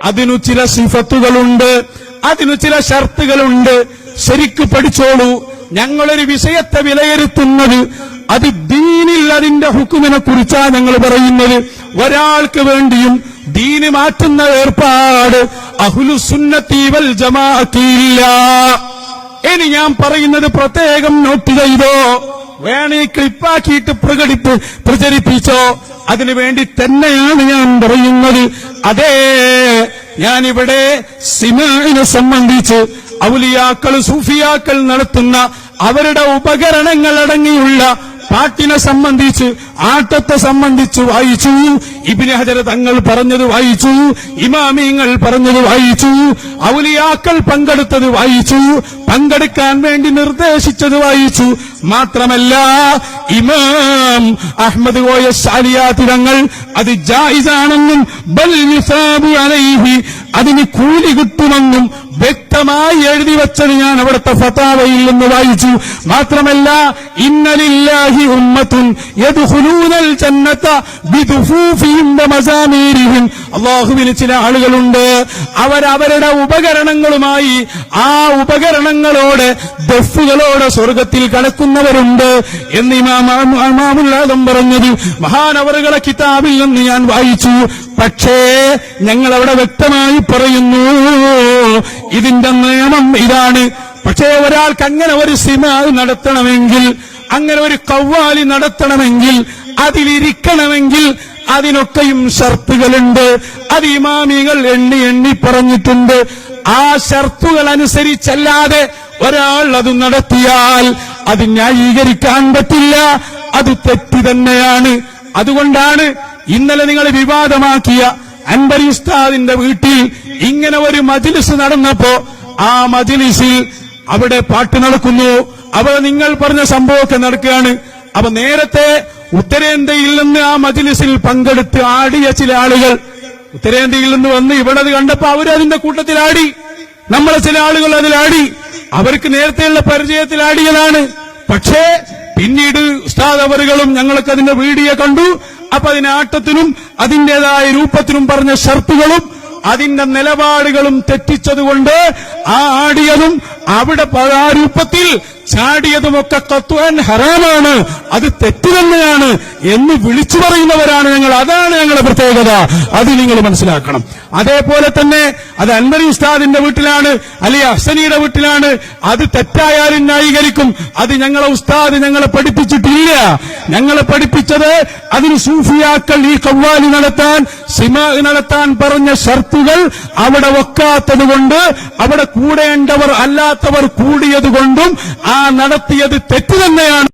അതിനു ചില സിഫത്തുകളുണ്ട്, അതിനു ചില ഷർത്തുകളുണ്ട്. ശരിക്ക് പഠിച്ചോളൂ. ഞങ്ങളൊരു വിഷയത്തെ വിലയിരുത്തുന്നത് അത് ദീനിൽ അതിന്റെ ഹുക്കുമിനെ കുറിച്ചാണ് ഞങ്ങൾ പറയുന്നത്. ഒരാൾക്ക് വേണ്ടിയും ദീന് മാറ്റുന്ന ഏർപ്പാട് അഹ്ലുസുന്നത്തി വൽ ജമാഅത്തില്ല. ഇനി ഞാൻ പറയുന്നത് പ്രത്യേകം നോട്ട് ചെയ്തോ, വേണേ ക്ലിപ്പാക്കിയിട്ട് പ്രചരിപ്പിച്ചോ, അതിനുവേണ്ടി തന്നെയാണ് ഞാൻ പറയുന്നത്. അതേ, ഞാനിവിടെ സിമാഇനെ സംബന്ധിച്ച് ഔലിയാക്കൾ സൂഫിയാക്കൾ നടത്തുന്ന അവരുടെ ഉപകരണങ്ങൾ അടങ്ങിയുള്ള പാട്ടിനെ സംബന്ധിച്ച്, ആട്ടത്തെ സംബന്ധിച്ച് വായിച്ചു. ഇബ്നു ഹജർ തങ്ങൾ പറഞ്ഞത് വായിച്ചു, ഇമാമിങ്ങൾ പറഞ്ഞത് വായിച്ചു, ഔലിയാക്കൾ പങ്കെടുത്തത് വായിച്ചു, പങ്കെടുക്കാൻ വേണ്ടി നിർദ്ദേശിച്ചത് വായിച്ചു. മാത്രമല്ല, ഇമാം അഹ്മദ് കോയ ശാലിയാത്തി തങ്ങൾ അത് ജായിസാണെന്നും ബൽ യുസാബു അലൈഹി, അതിന് കൂലി കിട്ടുമെന്നും വ്യക്തമായി എഴുതി വച്ചത് ഞാൻ അവിടുത്തെ ഫതാവയിൽ നിന്ന് വായിച്ചു. മാത്രമല്ല, ഇന്നലില്ലാഹി ഉമ്മത്തുൻ യദ്ഖുലൂനൽ ജന്നത ബിദുഫൂഫിഹിം വമസാമീരിഹിം, അല്ലാഹുവിന് ചില ആളുകളുണ്ട് അവരവരുടെ ഉപകരണങ്ങളുമായി, ആ ഉപകരണങ്ങളോടെ ദഫുകളോടെ സ്വർഗത്തിൽ കടക്കുന്നവരുണ്ട് എന്ന് ഇമാമുൽ ആദം പറഞ്ഞത് മഹാനവറുകളെ കിതാബിൽ നിന്ന് ഞാൻ വായിച്ചു. പക്ഷേ ഞങ്ങൾ അവിടെ വ്യക്തമായി പറയുന്നു, ഇതിന്റെ നിയമം ഇതാണ്. പക്ഷേ ഒരാൾക്ക് അങ്ങനെ ഒരു സിമാ നടത്തണമെങ്കിൽ, അങ്ങനെ ഒരു കവ്വാലി നടത്തണമെങ്കിൽ, അതിലിരിക്കണമെങ്കിൽ അതിനൊക്കെയും ഷർത്തുകളുണ്ട്. അത് ഇമാമികൾ എണ്ണി എണ്ണി പറഞ്ഞിട്ടുണ്ട്. ആ ഷർത്തുകൾ അനുസരിച്ചല്ലാതെ ഒരാൾ അത് നടത്തിയാൽ അത് ന്യായീകരിക്കാൻ പറ്റില്ല, അത് തെറ്റ് തന്നെയാണ്. അതുകൊണ്ടാണ് ഇന്നലെ നിങ്ങൾ വിവാദമാക്കിയ അൻവരി ഉസ്താദിന്റെ വീട്ടിൽ ഇങ്ങനെ ഒരു മജ്ലിസ് നടന്നപ്പോ ആ മജ്ലിസിൽ അവിടെ പാട്ട് നടക്കുന്നു, അവിടെ നിങ്ങൾ പറഞ്ഞ സംഭവമൊക്കെ നടക്കുകയാണ്. അപ്പൊ നേരത്തെ ഉത്തരേന്ത്യയിൽ നിന്ന് ആ മജ്ലിസിൽ പങ്കെടുത്ത് ആടിയ ചില ആളുകൾ ഉത്തരേന്ത്യയിൽ നിന്ന് വന്ന് ഇവിടെ അത് കണ്ടപ്പോ അവരതിന്റെ കൂട്ടത്തിൽ ആടി, നമ്മളെ ചില ആളുകൾ അതിലാടി. അവർക്ക് നേരത്തെയുള്ള പരിചയത്തിൽ ആടിയതാണ്. പക്ഷേ പിന്നീട് ഉസ്താദ് അവറുകളും ഞങ്ങൾക്ക് അതിന്റെ വീഡിയോ കണ്ടു. അപ്പൊ അതിനാട്ടത്തിനും അതിന്റേതായ രൂപത്തിനും പറഞ്ഞ ഷർത്തുകളും അതിന്റെ നിലപാടുകളും തെറ്റിച്ചതുകൊണ്ട് ആ ആടിയതും അവിടെ ആ രൂപത്തിൽ ചാടിയതുമൊക്കെ ഖത്വൻ ഹറാമാണ്, അത് തെറ്റ് തന്നെയാണ് എന്ന് വിളിച്ചു പറയുന്നവരാണ് ഞങ്ങൾ. അതാണ് ഞങ്ങളുടെ പ്രത്യേകത, അത് നിങ്ങൾ മനസ്സിലാക്കണം. അതേപോലെ തന്നെ അത് അൻവരി ഉസ്താദിന്റെ വീട്ടിലാണ്, അലി അഹ്സനിയുടെ വീട്ടിലാണ്. അത് തെറ്റായാലും ന്യായീകരിക്കും. അത് ഞങ്ങളെ ഉസ്താദ് ഞങ്ങളെ പഠിപ്പിച്ചിട്ടില്ല. ഞങ്ങളെ പഠിപ്പിച്ചത് അതിന് സൂഫിയാക്കൾ ഈ ഖവ്വാലി നടത്താൻ, സിമാ നടത്താൻ പറഞ്ഞ ഷർത്തുകൾ അവിടെ വെക്കാത്തത് കൊണ്ട്, അവിടെ കൂടേണ്ടവർ അല്ലാത്തവർ കൂടിയത് കൊണ്ടും ആ നടത്തിയത് തെറ്റ് തന്നെയാണ്.